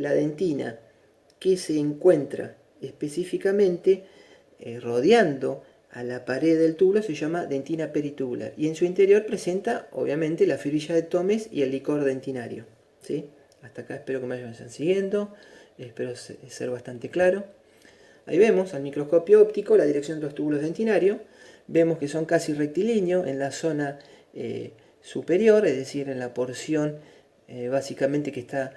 la dentina que se encuentra específicamente rodeando a la pared del túbulo se llama dentina peritubular, y en su interior presenta obviamente la fibrilla de Thomes y el licor dentinario, ¿sí? Hasta acá espero que me vayan siguiendo, espero ser bastante claro. Ahí vemos al microscopio óptico la dirección de los túbulos dentinarios, vemos que son casi rectilíneos en la zona superior, es decir, en la porción básicamente que está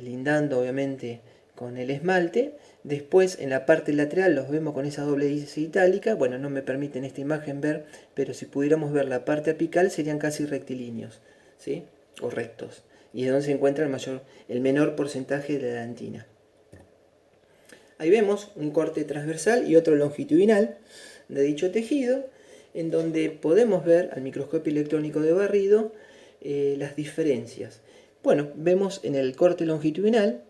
lindando obviamente con el esmalte. Después en la parte lateral los vemos con esa doble hélice itálica. Bueno, no me permite en esta imagen ver, pero si pudiéramos ver la parte apical serían casi rectilíneos, ¿sí? O rectos. Y es donde se encuentra el menor porcentaje de la dentina. Ahí vemos un corte transversal y otro longitudinal de dicho tejido, en donde podemos ver al microscopio electrónico de barrido las diferencias. Bueno, vemos en el corte longitudinal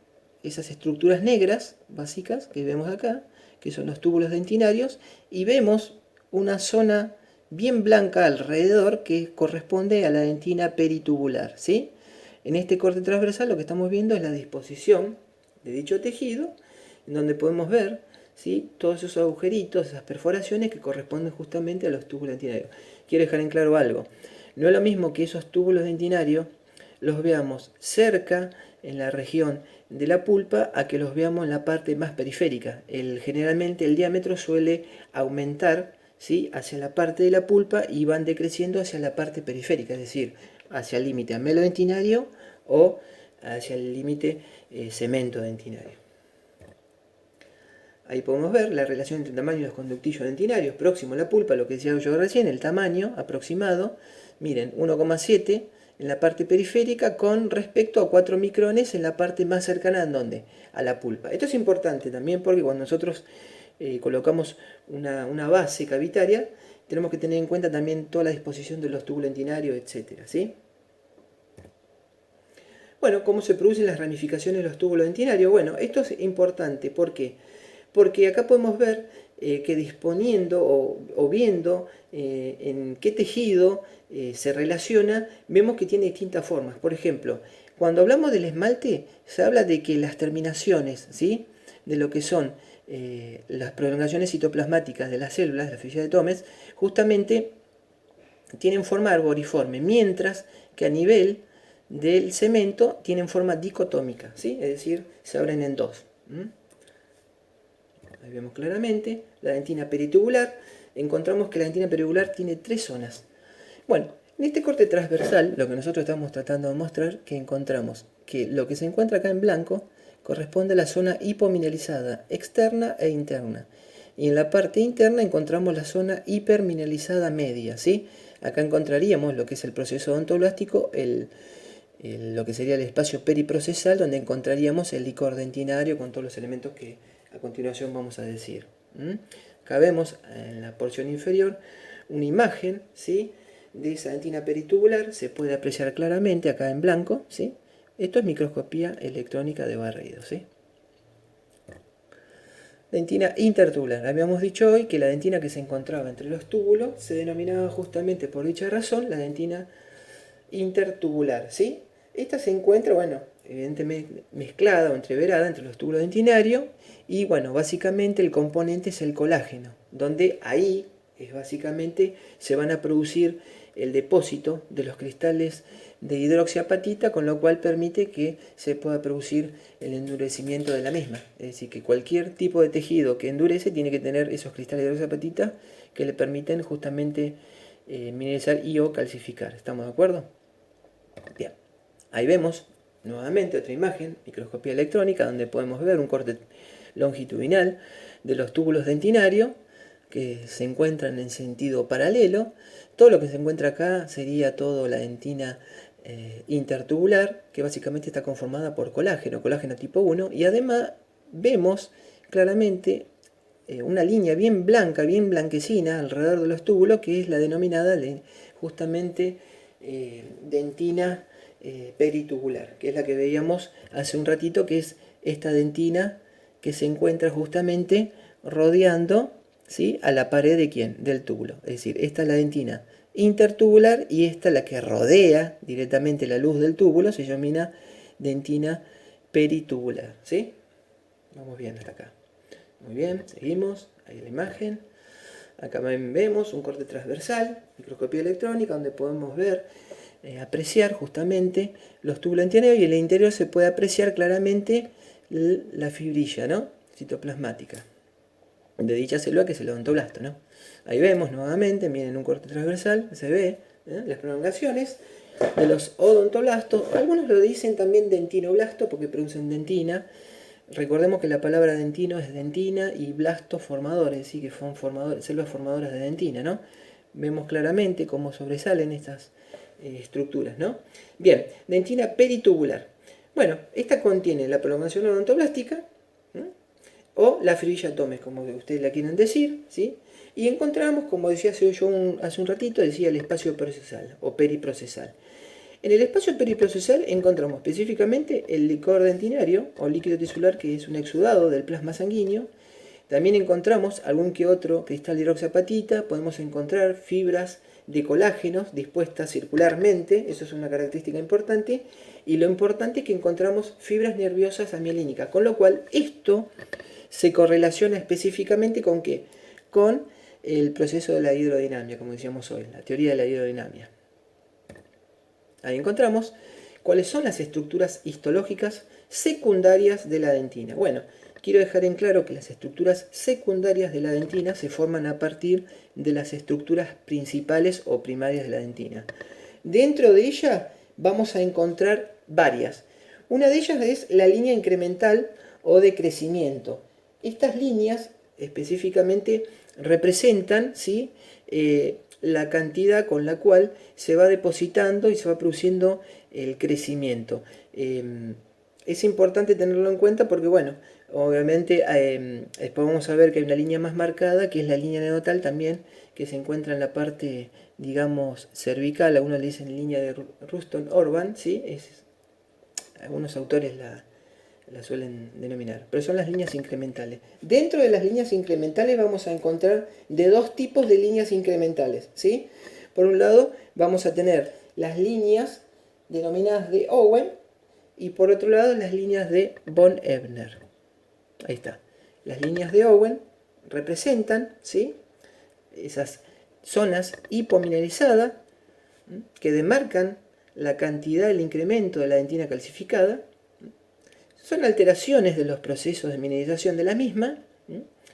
esas estructuras negras básicas que vemos acá, que son los túbulos dentinarios, y vemos una zona bien blanca alrededor que corresponde a la dentina peritubular, ¿sí? En este corte transversal lo que estamos viendo es la disposición de dicho tejido, en donde podemos ver, ¿sí?, todos esos agujeritos, esas perforaciones que corresponden justamente a los túbulos dentinarios. Quiero dejar en claro algo. No es lo mismo que esos túbulos dentinarios los veamos cerca en la región de la pulpa a que los veamos en la parte más periférica. Generalmente el diámetro suele aumentar, ¿sí?, hacia la parte de la pulpa y van decreciendo hacia la parte periférica, es decir, hacia el límite amelodentinario o hacia el límite cemento dentinario. Ahí podemos ver la relación entre el tamaño de los conductillos dentinarios próximo a la pulpa, lo que decía yo recién, el tamaño aproximado. Miren, 1,7 en la parte periférica con respecto a 4 micrones en la parte más cercana ¿a dónde? A la pulpa. Esto es importante también porque cuando nosotros colocamos una base cavitaria, tenemos que tener en cuenta también toda la disposición de los túbulos dentinarios, etc. ¿Sí? Bueno, ¿cómo se producen las ramificaciones de los túbulos dentinarios? Bueno, esto es importante. ¿Por qué? Porque acá podemos ver que disponiendo o viendo en qué tejido se relaciona, vemos que tiene distintas formas. Por ejemplo, cuando hablamos del esmalte, se habla de que las terminaciones, ¿sí?, de lo que son las prolongaciones citoplasmáticas de las células, de la fibrilla de Thomes, justamente tienen forma arboriforme, mientras que a nivel del cemento tienen forma dicotómica, ¿sí?, es decir, se abren en dos. Ahí vemos claramente la dentina peritubular. Encontramos que la dentina peritubular tiene 3 zonas. Bueno, en este corte transversal, lo que nosotros estamos tratando de mostrar, que encontramos que lo que se encuentra acá en blanco corresponde a la zona hipomineralizada externa e interna. Y en la parte interna encontramos la zona hipermineralizada media, ¿sí? Acá encontraríamos lo que es el proceso odontoblástico, lo que sería el espacio periprocesal, donde encontraríamos el licor dentinario con todos los elementos que a continuación vamos a decir. Acá vemos en la porción inferior una imagen, ¿sí?, de esa dentina peritubular. Se puede apreciar claramente acá en blanco, ¿sí? Esto es microscopía electrónica de barrido, ¿sí? Dentina intertubular. Habíamos dicho hoy que la dentina que se encontraba entre los túbulos se denominaba justamente por dicha razón la dentina intertubular, ¿sí? Esta se encuentra, bueno, evidentemente mezclada o entreverada entre los túbulos dentinarios y, bueno, básicamente el componente es el colágeno, donde ahí básicamente se van a producir el depósito de los cristales de hidroxiapatita, con lo cual permite que se pueda producir el endurecimiento de la misma. Es decir, que cualquier tipo de tejido que endurece tiene que tener esos cristales de hidroxiapatita que le permiten justamente mineralizar y o calcificar. ¿Estamos de acuerdo? Bien, ahí vemos nuevamente otra imagen, microscopía electrónica, donde podemos ver un corte longitudinal de los túbulos dentinarios que se encuentran en sentido paralelo. Todo lo que se encuentra acá sería toda la dentina intertubular, que básicamente está conformada por colágeno tipo 1, y además vemos claramente una línea bien blanca, bien blanquecina alrededor de los túbulos, que es la denominada justamente dentina peritubular, que es la que veíamos hace un ratito, que es esta dentina que se encuentra justamente rodeando, ¿sí?, a la pared de ¿quién? Del túbulo. Es decir, esta es la dentina intertubular y esta, la que rodea directamente la luz del túbulo, se denomina dentina peritubular, ¿sí? Vamos bien hasta acá. Muy bien, seguimos. Ahí la imagen. Acá vemos un corte transversal, microscopía electrónica, donde podemos ver, apreciar justamente los túbulos dentinarios, y en el interior se puede apreciar claramente la fibrilla, ¿no?, citoplasmática de dicha célula, que es el odontoblasto, ¿no? Ahí vemos nuevamente, miren, un corte transversal, se ve las prolongaciones de los odontoblastos. Algunos lo dicen también dentinoblasto porque producen dentina. Recordemos que la palabra dentino es dentina y blasto formador, es decir, que son células formadoras de dentina, ¿no? Vemos claramente cómo sobresalen estas estructuras, ¿no? Bien, dentina peritubular. Bueno, esta contiene la prolongación odontoblástica, ¿no?, o la fibrilla tomes, como ustedes la quieren decir, ¿sí? Y encontramos, como decía yo hace un ratito, decía el espacio procesal o periprocesal. En el espacio periprocesal encontramos específicamente el licor dentinario o líquido tisular, que es un exudado del plasma sanguíneo. También encontramos algún que otro cristal de hidroxiapatita. Podemos encontrar fibras de colágenos dispuestas circularmente, eso es una característica importante. Y lo importante es que encontramos fibras nerviosas amielínicas, con lo cual esto se correlaciona específicamente ¿con qué? Con el proceso de la hidrodinamia, como decíamos hoy, la teoría de la hidrodinamia. Ahí encontramos cuáles son las estructuras histológicas secundarias de la dentina. Bueno, quiero dejar en claro que las estructuras secundarias de la dentina se forman a partir de las estructuras principales o primarias de la dentina. Dentro de ella vamos a encontrar varias. Una de ellas es la línea incremental o de crecimiento. Estas líneas específicamente representan, ¿sí?, la cantidad con la cual se va depositando y se va produciendo el crecimiento. Es importante tenerlo en cuenta porque, bueno, obviamente después vamos a ver que hay una línea más marcada, que es la línea neonatal también, que se encuentra en la parte, digamos, cervical. Algunos le dicen línea de Ruston-Orban, ¿sí? Algunos autores la suelen denominar, pero son las líneas incrementales. Dentro de las líneas incrementales vamos a encontrar de dos tipos de líneas incrementales, ¿sí? Por un lado vamos a tener las líneas denominadas de Owen y por otro lado las líneas de von Ebner. Ahí está. Las líneas de Owen representan, ¿sí?, esas zonas hipomineralizadas que demarcan la cantidad del incremento de la dentina calcificada. Son alteraciones de los procesos de mineralización de la misma.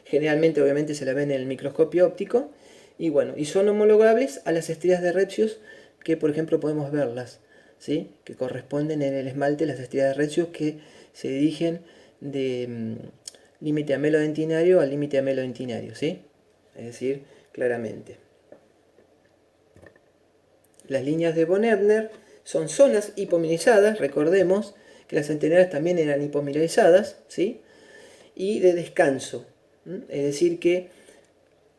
Generalmente, obviamente, se la ven en el microscopio óptico. Y bueno, y son homologables a las estrías de Retzius, que por ejemplo podemos verlas, ¿sí?, que corresponden en el esmalte las estrías de Retzius que se dirigen de límite amelodentinario al límite amelodentinario, ¿sí? Es decir, claramente. Las líneas de von Ebner son zonas hipomineralizadas, recordemos que las anteriores también eran hipomineralizadas, ¿sí?, y de descanso. Es decir que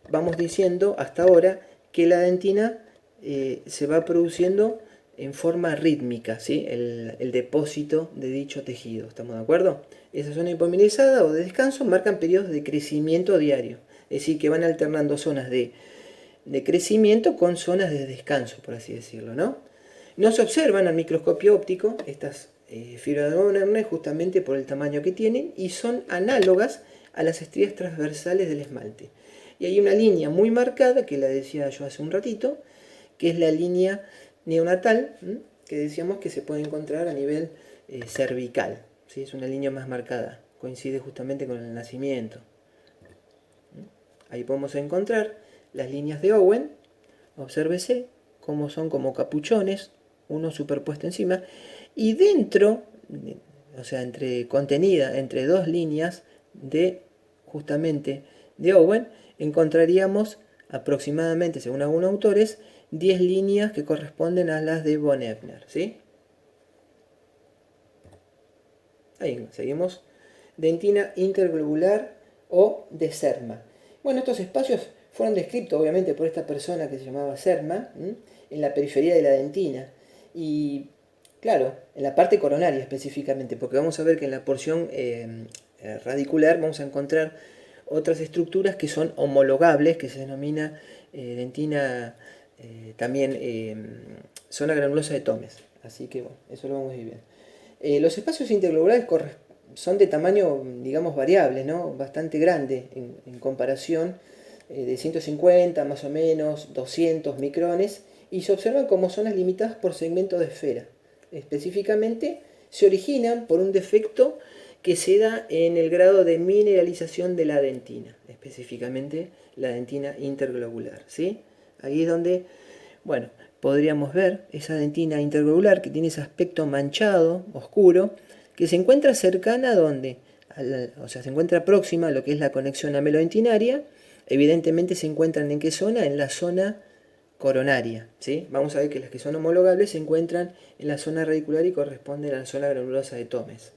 vamos diciendo hasta ahora que la dentina se va produciendo en forma rítmica, ¿sí?, el depósito de dicho tejido. ¿Estamos de acuerdo? Esa zona hipomineralizada o de descanso marcan periodos de crecimiento diario. Es decir, que van alternando zonas de crecimiento con zonas de descanso, por así decirlo, ¿no? No se observan al microscopio óptico estas fibras de von Ebner justamente por el tamaño que tienen y son análogas a las estrías transversales del esmalte. Y hay una línea muy marcada, que la decía yo hace un ratito, que es la línea neonatal, que decíamos que se puede encontrar a nivel cervical, ¿sí? Es una línea más marcada, coincide justamente con el nacimiento. Ahí podemos encontrar las líneas de Owen, obsérvese cómo son como capuchones, uno superpuesto encima, y dentro, o sea, contenida entre dos líneas de justamente de Owen, encontraríamos aproximadamente, según algunos autores, 10 líneas que corresponden a las de von Ebner, ¿sí? Ahí seguimos. Dentina interglobular o de Serma. Bueno, estos espacios fueron descritos obviamente por esta persona que se llamaba Serma, en la periferia de la dentina. Y claro, en la parte coronaria específicamente, porque vamos a ver que en la porción radicular vamos a encontrar otras estructuras que son homologables, que se denomina dentina también zona granulosa de Tomes. Así que bueno, eso lo vamos a ir bien. Los espacios interglobulares son de tamaño, digamos, variable, ¿no? Bastante grande en comparación, de 150 más o menos, 200 micrones, y se observan como zonas limitadas por segmentos de esfera. Específicamente, se originan por un defecto que se da en el grado de mineralización de la dentina, específicamente la dentina interglobular, ¿sí? Ahí es donde, bueno, podríamos ver esa dentina interglobular que tiene ese aspecto manchado, oscuro, que se encuentra cercana a donde, o sea, se encuentra próxima a lo que es la conexión amelodentinaria. Evidentemente se encuentran en qué zona, en la zona coronaria, ¿sí? Vamos a ver que las que son homologables se encuentran en la zona radicular y corresponden a la zona granulosa de Thomes.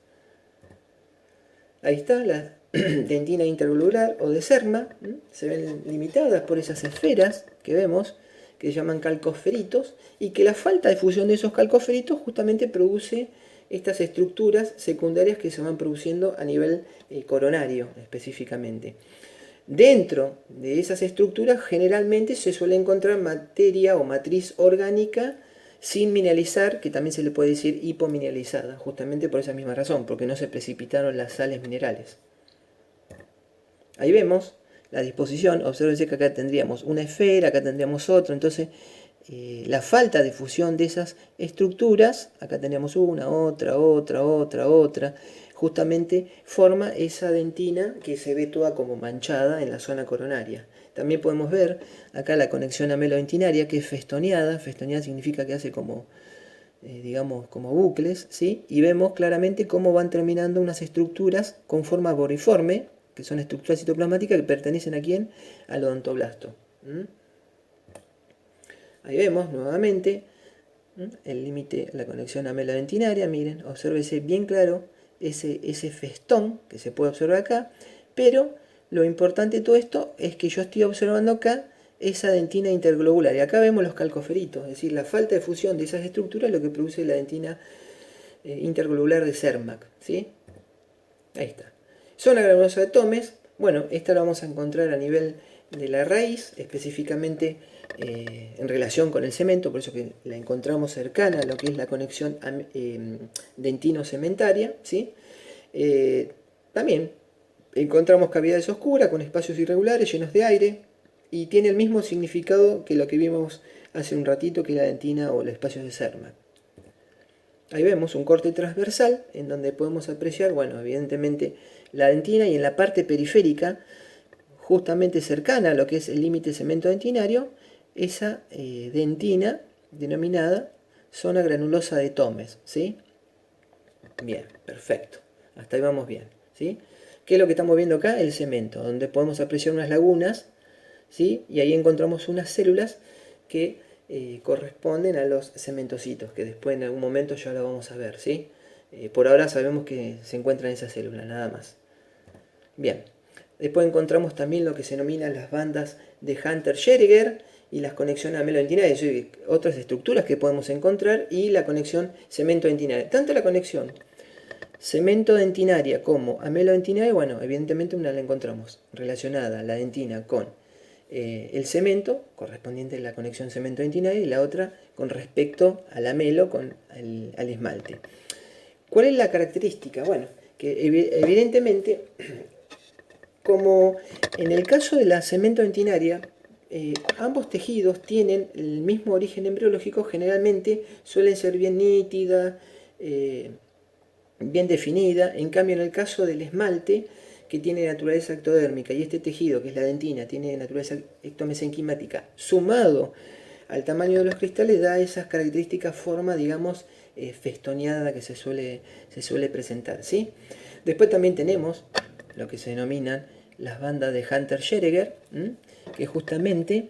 Ahí está la dentina interglobular o de Serma, se ven limitadas por esas esferas que vemos, que se llaman calcoferitos, y que la falta de fusión de esos calcoferitos justamente produce estas estructuras secundarias que se van produciendo a nivel coronario específicamente. Dentro de esas estructuras generalmente se suele encontrar materia o matriz orgánica sin mineralizar, que también se le puede decir hipomineralizada, justamente por esa misma razón, porque no se precipitaron las sales minerales. Ahí vemos la disposición, observen que acá tendríamos una esfera, acá tendríamos otra, entonces la falta de fusión de esas estructuras, acá tendríamos una, otra, justamente forma esa dentina que se ve toda como manchada en la zona coronaria. También podemos ver acá la conexión amelodentinaria que es festoneada. Festoneada significa que hace como, digamos, como bucles, ¿sí? Y vemos claramente cómo van terminando unas estructuras con forma boriforme, que son estructuras citoplasmáticas que pertenecen a quién? Al odontoblasto. Ahí vemos nuevamente el límite, la conexión amelodentinaria. Miren, obsérvese bien claro ese festón que se puede observar acá, pero lo importante de todo esto es que yo estoy observando acá esa dentina interglobular, y acá vemos los calcoferitos, es decir, la falta de fusión de esas estructuras es lo que produce la dentina interglobular de Sermac, ¿sí? Ahí está. Zona granulosa de Thomes, bueno, esta la vamos a encontrar a nivel de la raíz, específicamente en relación con el cemento, por eso que la encontramos cercana a lo que es la conexión dentino-cementaria, ¿sí? También encontramos cavidades oscuras con espacios irregulares llenos de aire, y tiene el mismo significado que lo que vimos hace un ratito, que la dentina o los espacios de Sermac. Ahí vemos un corte transversal en donde podemos apreciar, bueno, evidentemente la dentina, y en la parte periférica, justamente cercana a lo que es el límite cemento-dentinario, esa dentina denominada zona granulosa de Thomes, ¿sí? Bien, perfecto. Hasta ahí vamos bien, ¿sí? ¿Qué es lo que estamos viendo acá? El cemento, donde podemos apreciar unas lagunas, ¿sí? Y ahí encontramos unas células que corresponden a los cementocitos, que después en algún momento ya lo vamos a ver, ¿sí? Por ahora sabemos que se encuentran esas células, nada más. Bien, después encontramos también lo que se denominan las bandas de Hunter-Schrödinger y las conexiones amelodentinaria, otras estructuras que podemos encontrar, y la conexión cemento-dentinaria. Tanto la conexión cemento-dentinaria como amelodentinaria, bueno, evidentemente una la encontramos relacionada, la dentina, con el cemento, correspondiente a la conexión cemento-dentinaria, y la otra con respecto al amelo, al esmalte. ¿Cuál es la característica? Bueno, que evidentemente, como en el caso de la cemento-dentinaria, ambos tejidos tienen el mismo origen embriológico, generalmente suelen ser bien nítida, bien definida. En cambio, en el caso del esmalte, que tiene naturaleza ectodérmica, y este tejido, que es la dentina, tiene naturaleza ectomesenquimática, sumado al tamaño de los cristales, da esas características forma, digamos, festoneada que se suele presentar, ¿sí? Después también tenemos lo que se denominan las bandas de Hunter-Schrödinger, que justamente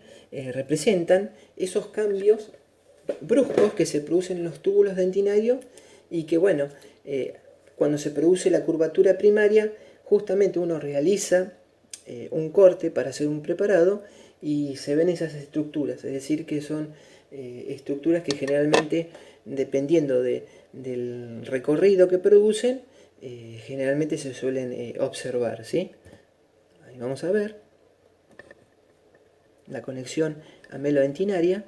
representan esos cambios bruscos que se producen en los túbulos dentinarios, y que, bueno, cuando se produce la curvatura primaria, justamente uno realiza un corte para hacer un preparado, y se ven esas estructuras, es decir, que son estructuras que generalmente, dependiendo del recorrido que producen, generalmente se suelen observar, ¿sí? Ahí vamos a ver la conexión amelodentinaria.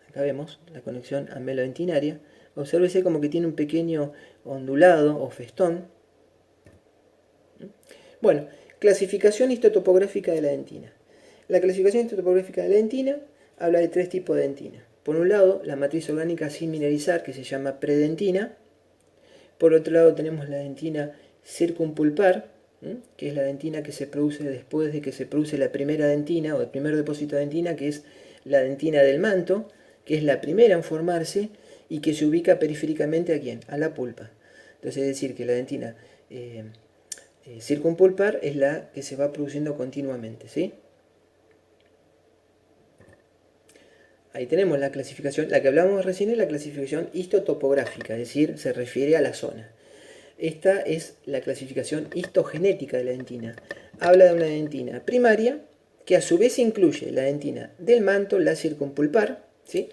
Acá vemos la conexión amelodentinaria. Obsérvese como que tiene un pequeño ondulado o festón. Bueno, clasificación histotopográfica de la dentina. La clasificación histotopográfica de la dentina habla de 3 tipos de dentina. Por un lado, la matriz orgánica sin mineralizar, que se llama predentina. Por otro lado, tenemos la dentina circumpulpar, que es la dentina que se produce después de que se produce la primera dentina o el primer depósito de dentina, que es la dentina del manto, que es la primera en formarse y que se ubica periféricamente ¿a quién? A la pulpa. Entonces es decir que la dentina circumpulpar es la que se va produciendo continuamente, ¿sí? Ahí tenemos la clasificación, la que hablábamos recién es la clasificación histotopográfica, es decir, se refiere a la zona. Esta es la clasificación histogenética de la dentina. Habla de una dentina primaria que a su vez incluye la dentina del manto, la circumpulpar, ¿sí?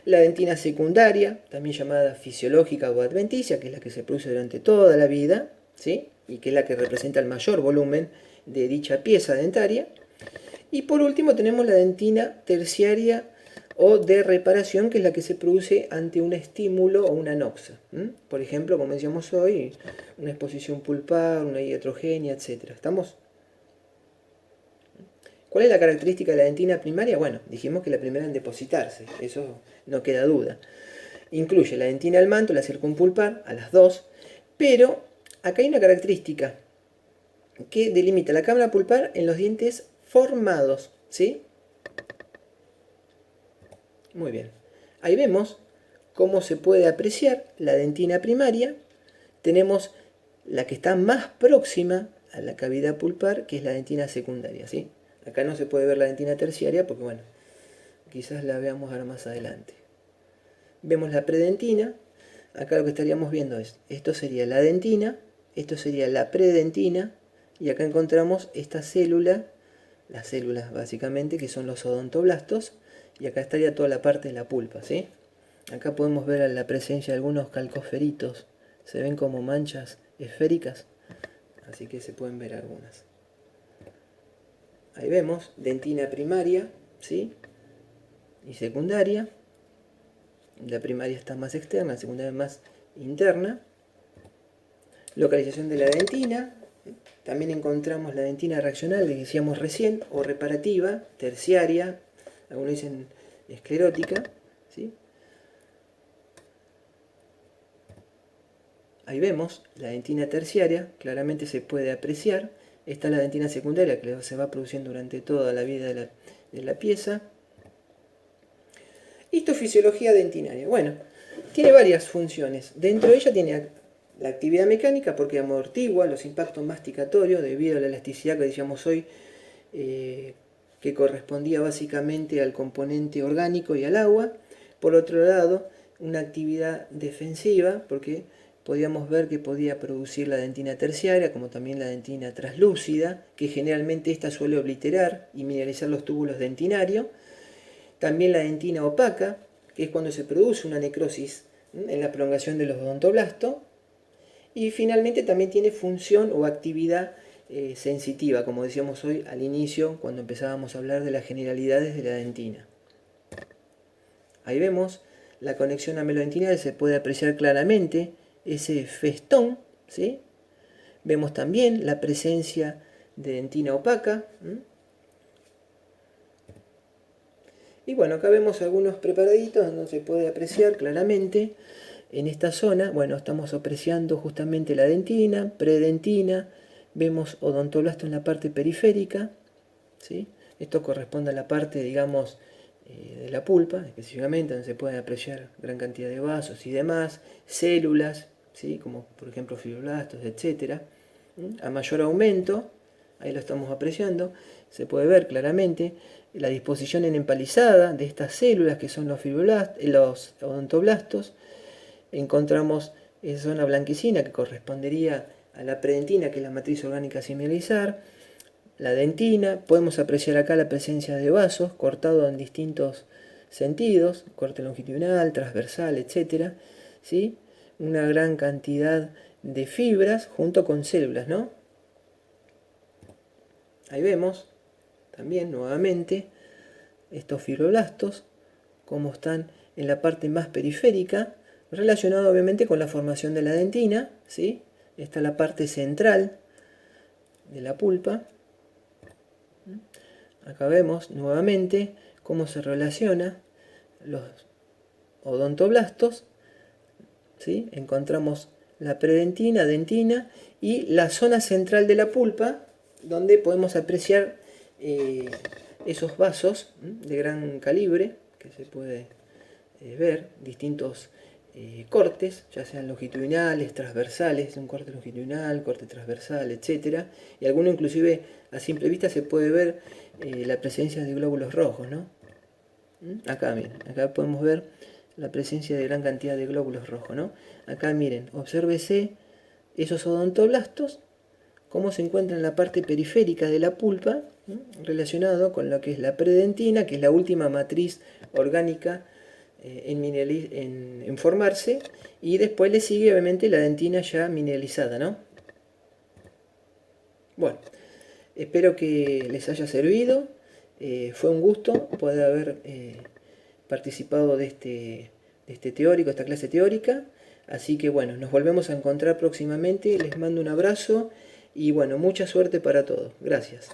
La dentina secundaria, también llamada fisiológica o adventicia, que es la que se produce durante toda la vida, ¿sí? Y que es la que representa el mayor volumen de dicha pieza dentaria. Y por último tenemos la dentina terciaria o de reparación, que es la que se produce ante un estímulo o una anoxa. Por ejemplo, como decíamos hoy, una exposición pulpar, una iatrogenia, etc. ¿Estamos? ¿Cuál es la característica de la dentina primaria? Bueno, dijimos que la primera en depositarse, eso no queda duda. Incluye la dentina del manto, la circumpulpar, a las dos, pero acá hay una característica que delimita la cámara pulpar en los dientes formados, ¿sí? Muy bien. Ahí vemos cómo se puede apreciar la dentina primaria. Tenemos la que está más próxima a la cavidad pulpar, que es la dentina secundaria, ¿sí? Acá no se puede ver la dentina terciaria porque, bueno, quizás la veamos ahora más adelante. Vemos la predentina. Acá lo que estaríamos viendo es, esto sería la dentina, esto sería la predentina, y acá encontramos esta célula, las células básicamente, que son los odontoblastos, y acá estaría toda la parte de la pulpa, ¿sí? Acá podemos ver la presencia de algunos calcoferitos, se ven como manchas esféricas, así que se pueden ver algunas. Ahí vemos dentina primaria, ¿sí? Y secundaria. La primaria está más externa, la secundaria más interna. Localización de la dentina. También encontramos la dentina reaccional, que decíamos recién, o reparativa, terciaria, algunos dicen esclerótica, ¿sí? Ahí vemos la dentina terciaria, claramente se puede apreciar. Esta es la dentina secundaria que se va produciendo durante toda la vida de la pieza. Histofisiología dentinaria. Bueno, tiene varias funciones. Dentro de ella tiene la actividad mecánica porque amortigua los impactos masticatorios debido a la elasticidad que decíamos hoy, que correspondía básicamente al componente orgánico y al agua. Por otro lado, una actividad defensiva porque podíamos ver que podía producir la dentina terciaria, como también la dentina translúcida, que generalmente esta suele obliterar y mineralizar los túbulos dentinarios. También la dentina opaca, que es cuando se produce una necrosis en la prolongación de los odontoblastos. Y finalmente también tiene función o actividad sensitiva, como decíamos hoy al inicio, cuando empezábamos a hablar de las generalidades de la dentina. Ahí vemos la conexión amelodentinal, se puede apreciar claramente ese festón, ¿sí? Vemos también la presencia de dentina opaca. Y bueno, acá vemos algunos preparaditos donde se puede apreciar claramente en esta zona. Bueno, estamos apreciando justamente la dentina, predentina, vemos odontoblasto en la parte periférica, ¿sí? Esto corresponde a la parte, digamos, de la pulpa, específicamente, donde se pueden apreciar gran cantidad de vasos y demás, células, ¿sí? Como por ejemplo fibroblastos, etc. A mayor aumento, ahí lo estamos apreciando, se puede ver claramente la disposición en empalizada de estas células que son los fibroblastos, los odontoblastos. Encontramos esa zona blanquecina que correspondería a la predentina, que es la matriz orgánica sin mineralizar, la dentina. Podemos apreciar acá la presencia de vasos cortados en distintos sentidos, corte longitudinal, transversal, etc. ¿Sí? Una gran cantidad de fibras junto con células, ¿no? Ahí vemos también nuevamente estos fibroblastos, como están en la parte más periférica relacionado obviamente con la formación de la dentina, ¿sí? Esta es la parte central de la pulpa. Acá vemos nuevamente cómo se relaciona los odontoblastos, ¿sí? Encontramos la predentina, dentina y la zona central de la pulpa, donde podemos apreciar esos vasos de gran calibre que se puede ver, distintos cortes, ya sean longitudinales, transversales, un corte longitudinal, corte transversal, etcétera, y alguno inclusive a simple vista se puede ver la presencia de glóbulos rojos, ¿no? Acá miren, acá podemos ver la presencia de gran cantidad de glóbulos rojos, ¿no? Acá miren, obsérvese esos odontoblastos, cómo se encuentran en la parte periférica de la pulpa, ¿no? Relacionado con lo que es la predentina, que es la última matriz orgánica en formarse, y después le sigue obviamente la dentina ya mineralizada, ¿no? Bueno, espero que les haya servido. Fue un gusto poder haber participado de este teórico, esta clase teórica. Así que bueno, nos volvemos a encontrar próximamente. Les mando un abrazo y bueno, mucha suerte para todos. Gracias.